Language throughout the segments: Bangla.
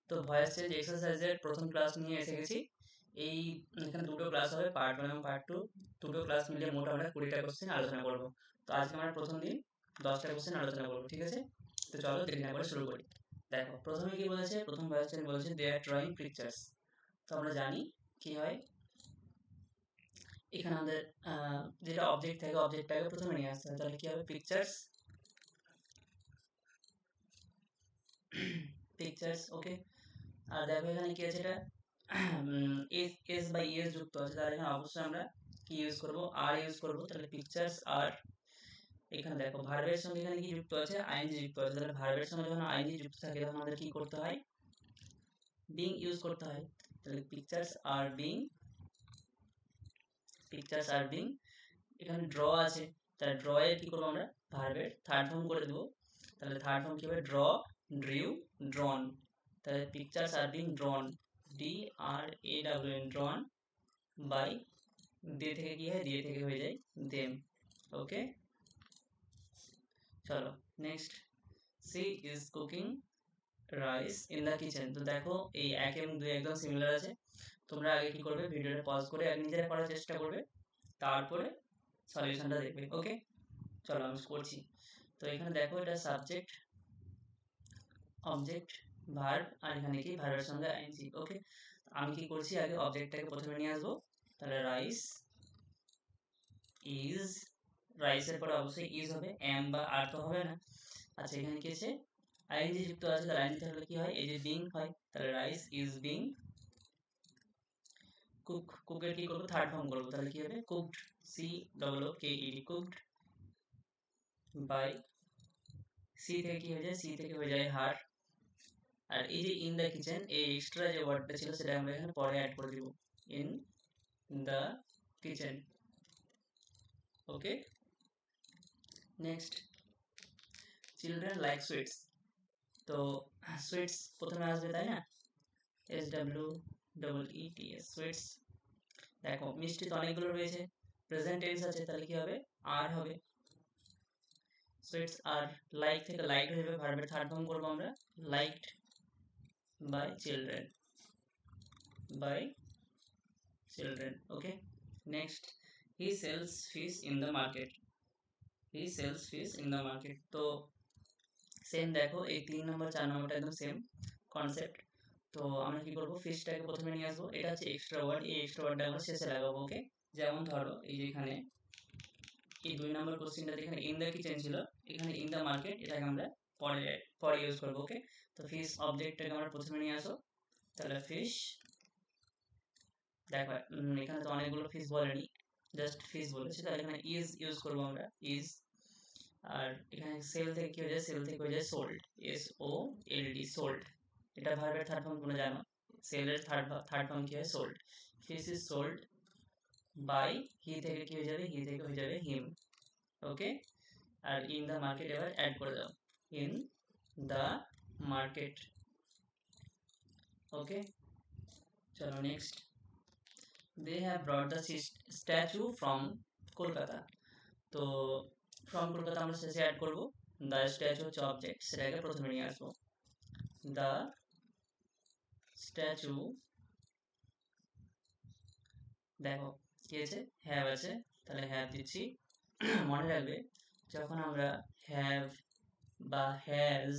তো ভয়েস চেঞ্জ এক্সারসাইজের প্রথম ক্লাস নিয়ে এসে গেছি। এই এখানে দুটো ক্লাস হবে, পার্ট 1 এবং পার্ট 2। দুটো ক্লাস মিলিয়ে মোট আমরা 20টা কোশ্চেন আলোচনা করব। তো আজকে আমরা প্রথম দিন 10টা কোশ্চেন আলোচনা করব, ঠিক আছে? তো চলো দেরি না করে শুরু করি। দেখো প্রথমে কি বলেছে, প্রথম ভয়েস চেঞ্জ বলেছে দে আর ড্রয়িং পিকচার্স। তো আমরা জানি কি হয়, এখানে আমাদের যেটা অবজেক্ট থাকে অবজেক্টটাকে প্রথমে নিয়ে আসতে হয়। তাহলে কি হবে, পিকচার্স পিকচার্স, ওকে। আর দেখো এখানে কি আছে, এটা এস বাই এস যুক্ত আছে, তাহলে এখানে অবশ্যই আমরা কি ইউজ করব, আর ইউজ করব। তাহলে পিকচার্স আর, এখানে দেখো ভার্বের সঙ্গে এখানে কি যুক্ত আছে, আইএনজি যুক্ত আছে। তাহলে ভার্বের সঙ্গে যখন আইএনজি যুক্ত থাকে তখন আমাদের কি করতে হয়, বিং ইউজ করতে হয়। তাহলে পিকচার্স আর বিং। এখানে ড্র আছে, তাহলে ড্র এর কি করবো আমরা, ভার্বের থার্ড ফর্ম করে দেবো। তাহলে থার্ড ফর্ম কি হবে, ড্র, ড্রিউ, ড্রন। তাহলে pictures are being drawn, DRAWN, drawn by, দিয়ে থেকে কি হয়, দিয়ে থেকে হয়ে যায় দেম, ওকে। চলো next, she is cooking rice in the kitchen. তো দেখো এই 1 এবং 2 একদম সিমিলার আছে। তোমরা আগে কি করবে, ভিডিওটা পজ করে নিজেরা করার চেষ্টা করবে, তারপরে সলিউশনটা দেখবে, ওকে। চলো আমি করছি। তো এখানে দেখো এটা সাবজেক্ট, অবজেক্ট, ভার্ব, আর এখানে কি ভার্বের সঙ্গে আইএনজি, ওকে। আমি কি করছি, আগে অবজেক্টটাকে প্রথমে নিয়ে আসবো। তাহলে রাইস ইজ, রাইসের পরে অবশ্যই ইজ হবে, এম বা আর তো হবে না। আচ্ছা এখানে কি আছে, আইএনজি যুক্ত আছে, তাহলে আইএনজি থাকলে কি হয়, এই যে বিং হয়। তাহলে রাইস ইজ বিং কুক, কুকের কি করবো, থার্ড ফর্ম করবো। তাহলে কি হবে, cooked, COOKED, cooked by, she থেকে কি হয়ে যায়, সি থেকে হয়ে যায় হার। আর এই যে ইন দ্য কিচেন, এই এক্সট্রা যে ওয়ার্ডটা ছিল সেটা আমরা এখানে পরে অ্যাড করে দিব, in the kitchen, okay. Next, children like sweets. তো সুইটস প্রথমে আসবে তাই না, SWEETS, সুইটস। দেখো মিষ্টি তো অনেকগুলো রয়েছে, প্রেজেন্ট টেন্স আছে, তাহলে কি হবে, আর হবে। সুইটস আর, লাইক থেকে লাইকড হয়ে যাবে, ভার্বের থার্ড ফর্ম করবো আমরা, liked by children, by children, okay. Next, he sells fish in the market, he sells fish in the market. তো সেম দেখো এই 3 নম্বর 4 নম্বরটা একদম সেম কনসেপ্ট। তো আমরা কি করবো, ফিশটাকে প্রথমে নিয়ে আসবো, এটা হচ্ছে এক্সট্রা ওয়ার্ড, এই এক্সট্রা ওয়ার্ডটা আমরা শেষে লাগাবো, ওকে। যেমন ধরো এই যে এখানে এই 2 নম্বর কোশ্চেনটা যেখানে ইন দ্য কিচেন ছিল, এখানে ইন দ্য মার্কেট, এটাকে আমরা পরে পরে ইউজ করবো, ওকে। তো ফিশ অবজেক্টটাকে আমরা প্রথমে নিয়ে আসো, তাহলে ফিশ, দেখো এখানে তো অনেকগুলো ফিশ বলেনি, জাস্ট ফিশ বলেছে, তাহলে এখানে ইজ ইউজ করবো আমরা, ইজ। আর এখানে সেল থেকে কি হয়ে যায়, সেল থেকে হয়ে যায় সোল্ড, SOLD, সোল্ড। এটা ভার্বের থার্ড ফর্ম তোমরা জানো, সেলের থার্ড ফর্ম কি হয়, sold. Fish is sold by, he থেকে কি হয়ে যাবে, হি থেকে হয়ে যাবে হিম, ওকে। আর ইন দ্য মার্কেট এবার অ্যাড করে দাও, ইন দ্য মার্কেট, ওকে। চলো next, they have brought the statue from Kolkata. তো ফ্রম কলকাতা আমরা শেষে অ্যাড করবো, দ্য স্ট্যাচু হচ্ছে অবজেক্ট, সেটাকে প্রথমে নিয়ে আসবো, দ্য স্ট্যাচু, দেখো কি আছে, হ্যাভ আছে, তাহলে হ্যাভ দিচ্ছি। মনে রাখবে যখন আমরা হ্যাভ বা হ্যাজ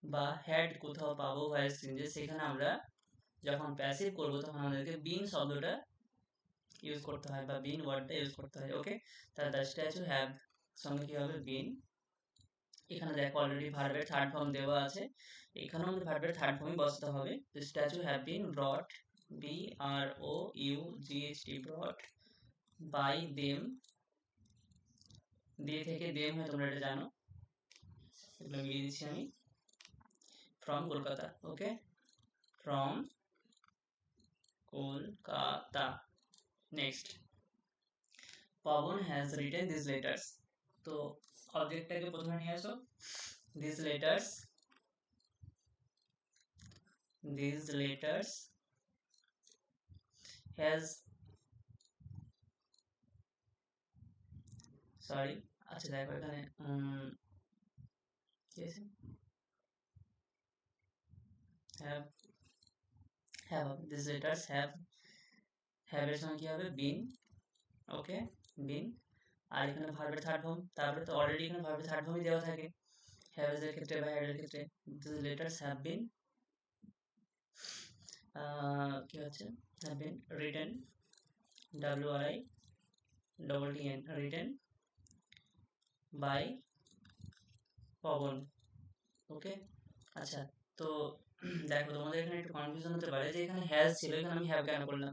বা হ্যাড কোথাও পাবো ভয়েস চেঞ্জে, সেখানে আমরা যখন প্যাসিভ করবো তখন আমাদেরকে বিন শব্দটা ইউজ করতে হয় বা বিন ওয়ার্ডটা ইউজ করতে হয়, ওকে। তাহলে দ্য স্ট্যাচু হ্যাভ সঙ্গে কি হবে, বিন। এখানে দেখো অলরেডি ভার্বের থার্ড ফর্ম দেওয়া আছে, এখানেও আমাদের ভার্বের থার্ড ফর্মই বসাতে হবে। The statue have been brought, BROUGHT, brought by them, দিয়ে থেকে দেম হয়, তোমরা এটা জানো, এগুলো মিলিয়ে দিচ্ছি আমি, from Kolkata, okay, from Kolkata. Next, Pawan has written this letters. তো অবজেক্টটাকে প্রথমে নিয়ে আসো, this letters, these letters has, sorry, আচ্ছা দেখো এখানে কি আছে, have হ্যাভ হবে, দিস লেটার্স হ্যাভ এর সঙ্গে কি হবে, বিন। ওকে, বিন। আর এখানে ভার্বের থার্ড ফর্ম, তারপরে তো অলরেডি এখানে ভার্বের থার্ড ফর্মই দেওয়া থাকে হ্যাভ এর ক্ষেত্রে বা হ্যাড এর ক্ষেত্রে। দিস লেটার্স হ্যাভ বিন কি হচ্ছে, have been written, WRITTEN, written by Pavan. Okay, আচ্ছা। তো দেখো তোমাদের এখানে একটু কনফিউশন হতে পারে যে এখানে হ্যাজ ছিল, এখানে আমি হ্যাভ কেন করলাম।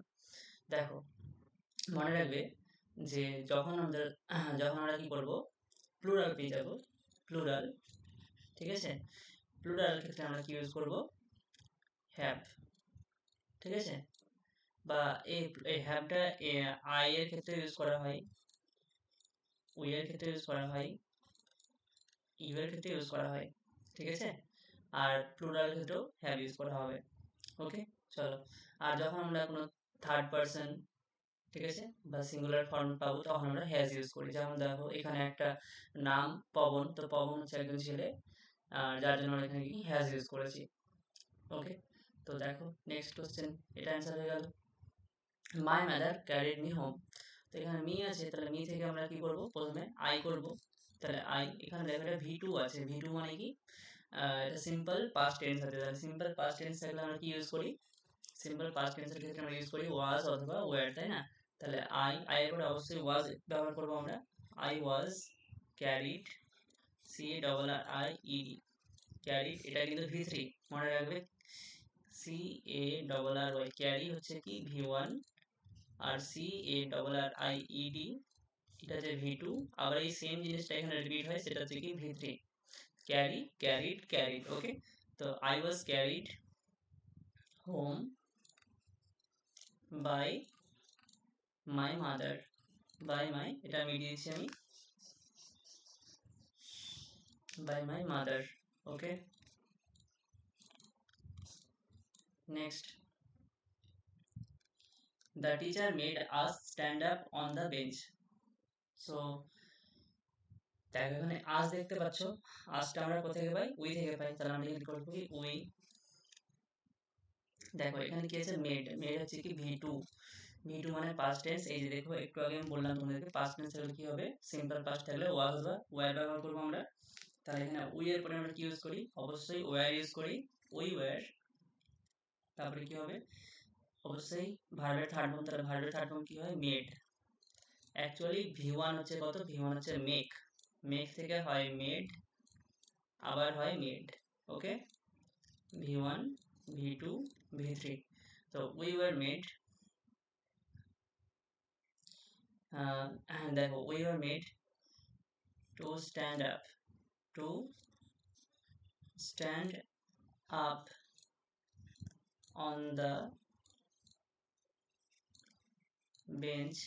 দেখো, মনে রাখবে যে যখন আমরা কি করব, প্লুরাল পেয়ে যাব, প্লুরাল। ঠিক আছে, প্লুরাল ক্ষেত্রে আমরা কি ইউজ করব, হ্যাভ। ঠিক আছে, বা এই হ্যাভটা আই এর ক্ষেত্রে ইউজ করা হয়, উই এর ক্ষেত্রে ইউজ করা হয়, ইউ এর ক্ষেত্রে ইউজ করা হয়। ঠিক আছে, আর প্লুরাল ক্ষেত্রেও হ্যাভ ইউজ করা হবে। ওকে, চলো। আর যখন আমরা কোনো থার্ড পারসন, ঠিক আছে, বা সিঙ্গুলার ফর্ম পাবো তখন আমরা হ্যাজ ইউজ করি। যেমন দেখো এখানে একটা নাম পবন, তো পবন হচ্ছে একজন ছেলে, যার জন্য আমরা এখানে কি হ্যাজ ইউজ করেছি। ওকে, তো দেখো নেক্সট কোশ্চেন, এটা অ্যান্সার হয়ে গেল। My mother carried me home. তো এখানে মি আছে, তাহলে মি থেকে আমরা কি করব, প্রথমে আই করব। তাহলে আই, এখানে দেখো এটা V2 আছে, V2 মানে কি, এটা সিম্পল পাস্ট টেন্স আছে। তাহলে সিম্পল পাস্ট টেন্স থাকলে আমরা কি ইউজ করি, সিম্পল পাস্ট টেন্সের ক্ষেত্রে আমরা ইউজ করি ওয়াজ অথবা ওয়্যার, তাই না। তাহলে আই এর পরে অবশ্যই ওয়াজ ব্যবহার করবো আমরা। I was carried, CARRIED, carried, এটা কিন্তু V3, মনে রাখবে। CARRY, ক্যারি হচ্ছে কি V1, আর CARRIED এটা হচ্ছে V2। আবার এই সেম জিনিসটা এখানে রিপিট হয়, সেটা হচ্ছে কি V3, carry, carried, carried. Okay, তো I was carried home by my mother, এটা আমি দিয়েছি আমি, by my mother. Okay, next, the teacher made us stand up on the bench. So দেখো এখানে আস দেখতে পাচ্ছ, আসটা আমরা কোথা থেকে পাই, উই থেকে পাই। তাহলে আমরা কি করবো, উই। দেখো এখানে কি আছে, মেড হচ্ছে কি V2 মানে পাস্ট টেন্স। এই যে দেখো একটু আগে আমি বললাম তোমাদেরকে, পাস্ট টেন্স থাকলে কি হবে, সিম্পল পাস্ট থাকলে ওয়াজ বা ওয়্যার ব্যবহার করবো আমরা। তাহলে এখানে উই এর পরে আমরা কি ইউজ করি, অবশ্যই ওয়্যার ইউজ করি, উই ওয়্যার। তারপরে কি হবে, অবশ্যই ভার্বের থার্ড ফর্ম। তাহলে ভার্বের থার্ড ফর্ম কি হয়, মেড। অ্যাকচুয়ালি V1 হচ্ছে কত, V1 হচ্ছে মেক, মেক থেকে হয় মেড, আবার হয় মেড। ওকে, V1, V2, V3। তো উই ওয়ার মেড, দেখো we were made to stand up, to stand up on the bench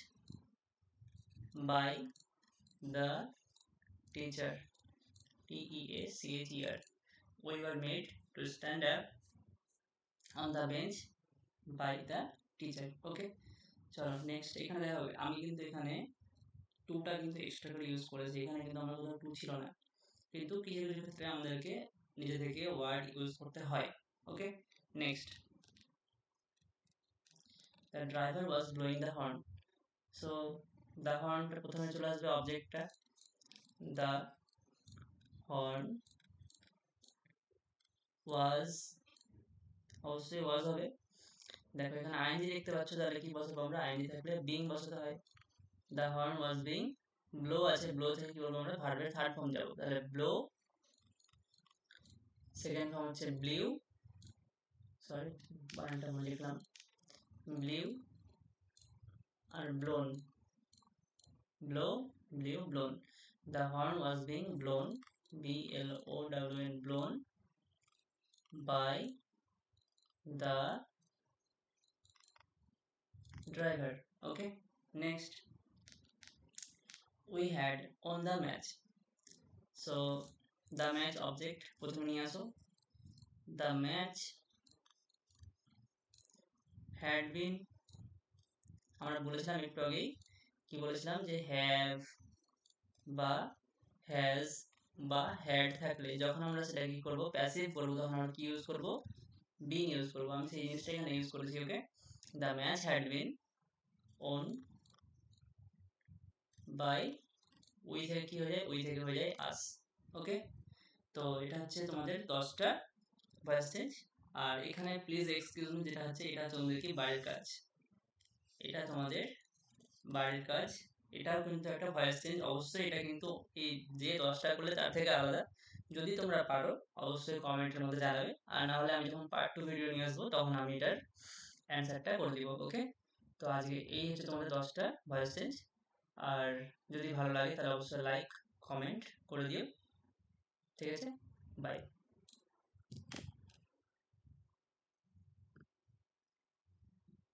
by the teacher, TEACHER. We were made to stand up on the bench by the teacher. Okay, চলো নেক্সট। এখানে দেখো আমি কিন্তু এখানে টুটা কিন্তু এক্সট্রা করে ইউজ করেছি, এখানে কিন্তু আমার কোথাও টু ছিল না, কিন্তু কিছু কিছু ক্ষেত্রে আমাদেরকে নিজে থেকে ওয়ার্ড ইউজ করতে হয়। Okay, next, the driver was blowing the horn. So the hornটা প্রথমে চলে আসবে অবজেক্টটা, the horn was, অবশ্যই was হবে। দেখো এখানে আইএনজি দেখতে পাচ্ছ, তাহলে কি বসাবো আমরা, আইএনজি থাকলে বিং বসাতে হয়। the horn was being, blow আছে, blow থেকে কি বলবো আমরা, ভার্বের থার্ড ফর্ম যাবো। তাহলে blow, সেকেন্ড ফর্ম হচ্ছে blew, সরি বানানটা ভুল লিখলাম, blew R blown, blow, blew, blown। the horn was being blown, BLOWN, blown by the driver. Okay, next, we had won the match. So the match object প্রথমে নিয়ে আসো, the match had been, আমরা বলেছিলাম একটু আগেই, কি বলেছিলাম যে have বা has বা had থাকলে যখন আমরা সেটা কি করব, প্যাসিভ করব, তখন আমরা কি ইউজ করব, বিং ইউজ করবো, আমি সেই জিনিসটা এখানে ইউজ করেছি। Okay, the match had been won by, we থেকে কি হয়ে যায়, উই থেকে হয়ে যায় আস। ওকে, তো এটা হচ্ছে তোমাদের 10টা ভয়েস চেঞ্জ। আর এখানে প্লিজ এক্সকিউজ মি যেটা হচ্ছে, এটা তোমাদের কি বাড়ির কাজ, এটা তোমাদের বাড়ির কাজ। এটাও কিন্তু একটা ভয়েস চেঞ্জ, অবশ্যই এটা কিন্তু এই যে 10টা করলে তার থেকে আলাদা। যদি তোমরা পারো অবশ্যই কমেন্টের মধ্যে জানাবে, আর না হলে আমি যখন পার্ট 2 ভিডিও নিয়ে আসবো তখন আমি এটার অ্যান্সারটা করে দিব। ওকে, তো আজকে এই হচ্ছে তোমাদের 10টা ভয়েস চেঞ্জ। আর যদি ভালো লাগে তাহলে অবশ্যই লাইক কমেন্ট করে দিও। ঠিক আছে, বাই।